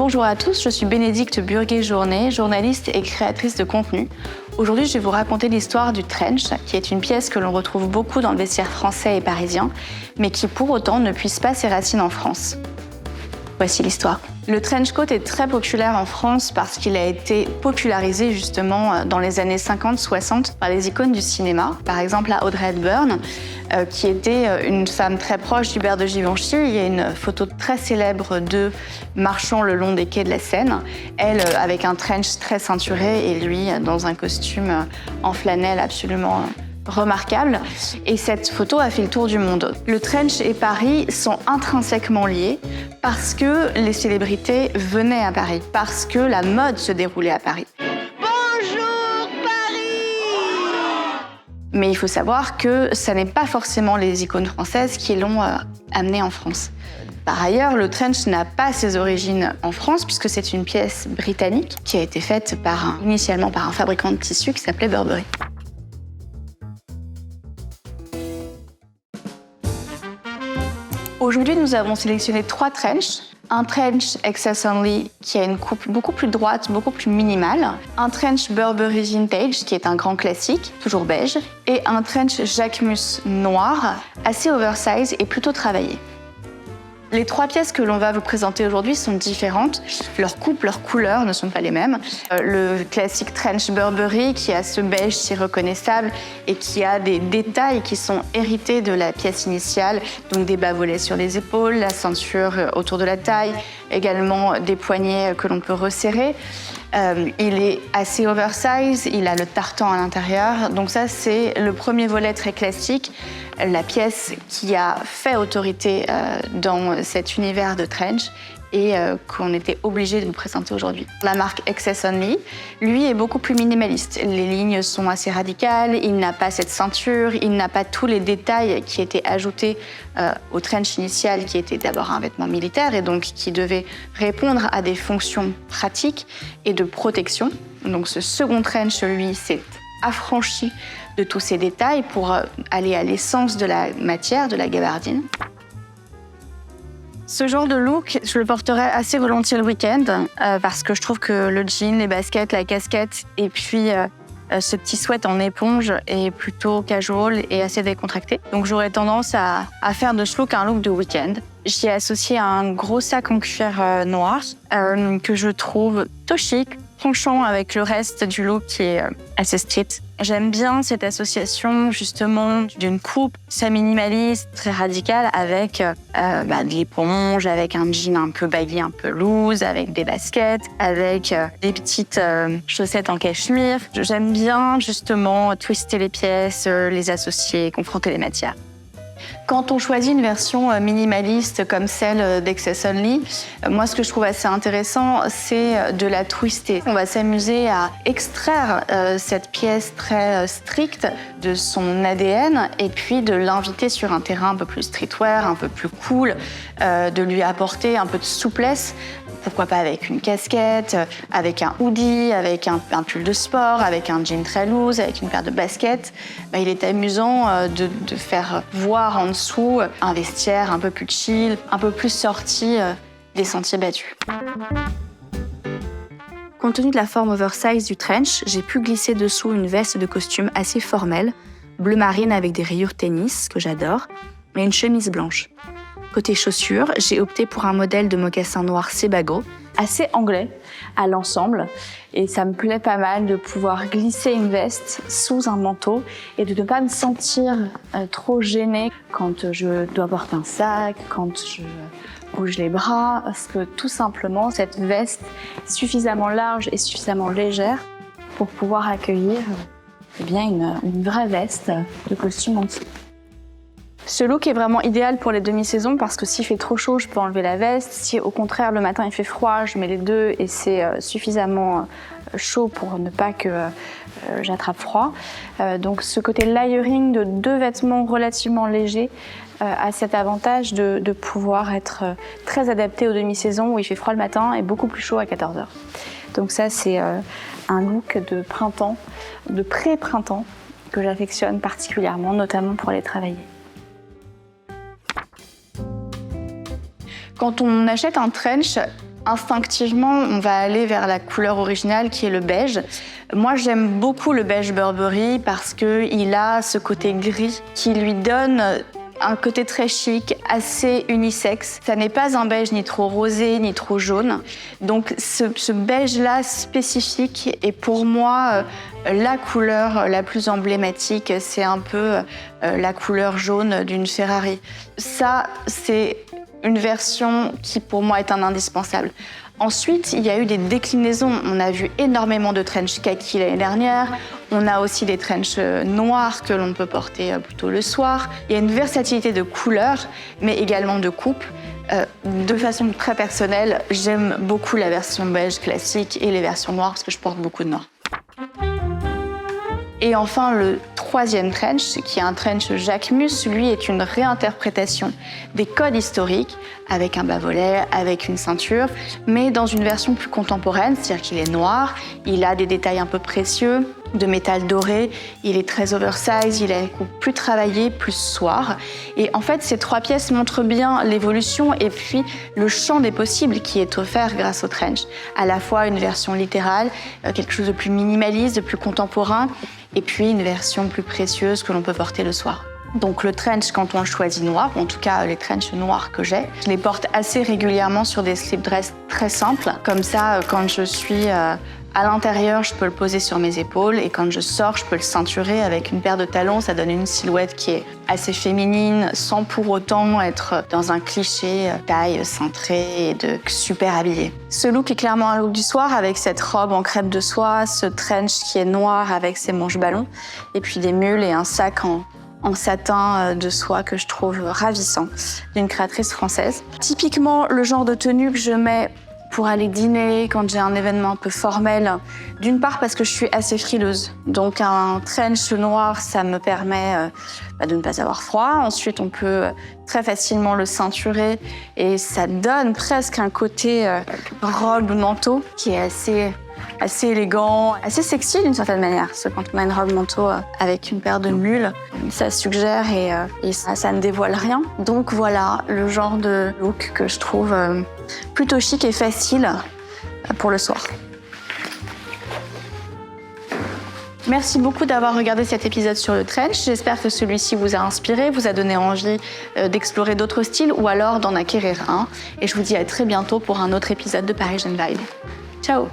Bonjour à tous, je suis Bénédicte Burguet-Journet, journaliste et créatrice de contenu. Aujourd'hui, je vais vous raconter l'histoire du trench, qui est une pièce que l'on retrouve beaucoup dans le vestiaire français et parisien, mais qui pour autant ne puise pas ses racines en France. Voici l'histoire. Le trench coat est très populaire en France parce qu'il a été popularisé justement dans les années 50-60 par les icônes du cinéma. Par exemple, à Audrey Hepburn, qui était une femme très proche d'Hubert de Givenchy. Il y a une photo très célèbre d'eux marchant le long des quais de la Seine. Elle avec un trench très ceinturé et lui dans un costume en flanelle absolument remarquable. Et cette photo a fait le tour du monde. Le trench et Paris sont intrinsèquement liés parce que les célébrités venaient à Paris, parce que la mode se déroulait à Paris. Bonjour Paris! Mais il faut savoir que ça n'est pas forcément les icônes françaises qui l'ont amené en France. Par ailleurs, le trench n'a pas ses origines en France puisque c'est une pièce britannique qui a été faite initialement par un fabricant de tissus qui s'appelait Burberry. Aujourd'hui, nous avons sélectionné 3 trenchs. Un trench Excess Only qui a une coupe beaucoup plus droite, beaucoup plus minimale. Un trench Burberry Vintage qui est un grand classique, toujours beige. Et un trench Jacquemus noir, assez oversize et plutôt travaillé. Les 3 pièces que l'on va vous présenter aujourd'hui sont différentes. Leur coupe, leurs couleurs ne sont pas les mêmes. Le classique trench Burberry qui a ce beige si reconnaissable et qui a des détails qui sont hérités de la pièce initiale, donc des bas-volets sur les épaules, la ceinture autour de la taille, également des poignets que l'on peut resserrer. Il est assez oversize, il a le tartan à l'intérieur. Donc ça, c'est le premier volet très classique, la pièce qui a fait autorité dans cet univers de trench et qu'on était obligé de vous présenter aujourd'hui. La marque Excess Only, lui, est beaucoup plus minimaliste. Les lignes sont assez radicales, il n'a pas cette ceinture, il n'a pas tous les détails qui étaient ajoutés au trench initial, qui était d'abord un vêtement militaire et donc qui devait répondre à des fonctions pratiques et de protection. Donc ce second trench, lui, s'est affranchi de tous ces détails pour aller à l'essence de la matière, de la gabardine. Ce genre de look, je le porterais assez volontiers le week-end parce que je trouve que le jean, les baskets, la casquette et puis ce petit sweat en éponge est plutôt casual et assez décontracté. Donc j'aurais tendance à faire de ce look un look de week-end. J'y ai associé un gros sac en cuir noir que je trouve plutôt chic, tranchant avec le reste du look qui est assez street. J'aime bien cette association justement d'une coupe très minimaliste, très radicale avec de l'éponge, avec un jean un peu baggy, un peu loose, avec des baskets, avec des petites chaussettes en cachemire. J'aime bien justement twister les pièces, les associer, confronter les matières. Quand on choisit une version minimaliste comme celle d'Excess Only, moi ce que je trouve assez intéressant, c'est de la twister. On va s'amuser à extraire cette pièce très stricte de son ADN et puis de l'inviter sur un terrain un peu plus streetwear, un peu plus cool, de lui apporter un peu de souplesse. Pourquoi pas avec une casquette, avec un hoodie, avec un pull de sport, avec un jean très loose, avec une paire de baskets. Il est amusant de faire voir en dessous un vestiaire un peu plus chill, un peu plus sorti des sentiers battus. Compte tenu de la forme oversize du trench, j'ai pu glisser dessous une veste de costume assez formelle, bleu marine avec des rayures tennis, que j'adore, et une chemise blanche. Côté chaussures, j'ai opté pour un modèle de mocassin noir Sebago, assez anglais à l'ensemble. Et ça me plaît pas mal de pouvoir glisser une veste sous un manteau et de ne pas me sentir trop gênée quand je dois porter un sac, quand je bouge les bras, parce que tout simplement, cette veste est suffisamment large et suffisamment légère pour pouvoir accueillir une vraie veste de costume en dessous. Ce look est vraiment idéal pour les demi-saisons parce que s'il fait trop chaud, je peux enlever la veste. Si au contraire le matin il fait froid, je mets les deux et c'est suffisamment chaud pour ne pas que j'attrape froid. Donc ce côté layering de 2 vêtements relativement légers a cet avantage de pouvoir être très adapté aux demi-saisons où il fait froid le matin et beaucoup plus chaud à 14h. Donc ça c'est un look de printemps, de pré-printemps que j'affectionne particulièrement, notamment pour aller travailler. Quand on achète un trench, Instinctivement, on va aller vers la couleur originale qui est le beige. Moi, j'aime beaucoup le beige Burberry parce qu'il a ce côté gris qui lui donne un côté très chic, assez unisexe. Ça n'est pas un beige ni trop rosé, ni trop jaune. Donc ce beige-là spécifique est pour moi la couleur la plus emblématique. C'est un peu la couleur jaune d'une Ferrari. Ça, c'est une version qui pour moi est un indispensable. Ensuite, il y a eu des déclinaisons. On a vu énormément de trench kaki l'année dernière. On a aussi des trench noirs que l'on peut porter plutôt le soir. Il y a une versatilité de couleurs, mais également de coupe. De façon très personnelle, j'aime beaucoup la version beige classique et les versions noires parce que je porte beaucoup de noir. Et enfin, le troisième trench, qui est un trench Jacquemus, lui est une réinterprétation des codes historiques avec un bas-volet, avec une ceinture, mais dans une version plus contemporaine, c'est-à-dire qu'il est noir, il a des détails un peu précieux, de métal doré, il est très oversize, il a une coupe plus travaillée, plus soir. Et en fait, ces trois pièces montrent bien l'évolution et puis le champ des possibles qui est offert grâce au trench. À la fois une version littérale, quelque chose de plus minimaliste, de plus contemporain, et puis une version plus précieuse que l'on peut porter le soir. Donc le trench, quand on le choisit noir, en tout cas les trenchs noirs que j'ai, je les porte assez régulièrement sur des slip dress très simples. Comme ça, quand je suis à l'intérieur, je peux le poser sur mes épaules et quand je sors, je peux le ceinturer avec une paire de talons. Ça donne une silhouette qui est assez féminine sans pour autant être dans un cliché taille cintrée et de super habillé. Ce look est clairement un look du soir avec cette robe en crêpe de soie, ce trench qui est noir avec ses manches ballons et puis des mules et un sac en satin de soie que je trouve ravissant d'une créatrice française. Typiquement, le genre de tenue que je mets pour aller dîner, quand j'ai un événement un peu formel. D'une part parce que je suis assez frileuse. Donc un trench noir, ça me permet de ne pas avoir froid. Ensuite, on peut très facilement le ceinturer et ça donne presque un côté robe manteau qui est assez élégant, assez sexy d'une certaine manière. Parce que quand on a une robe manteau avec une paire de mules, ça suggère et ça ne dévoile rien. Donc voilà le genre de look que je trouve plutôt chic et facile pour le soir. Merci beaucoup d'avoir regardé cet épisode sur le trench. J'espère que celui-ci vous a inspiré, vous a donné envie d'explorer d'autres styles ou alors d'en acquérir un. Et je vous dis à très bientôt pour un autre épisode de Parisian Vibe. Ciao!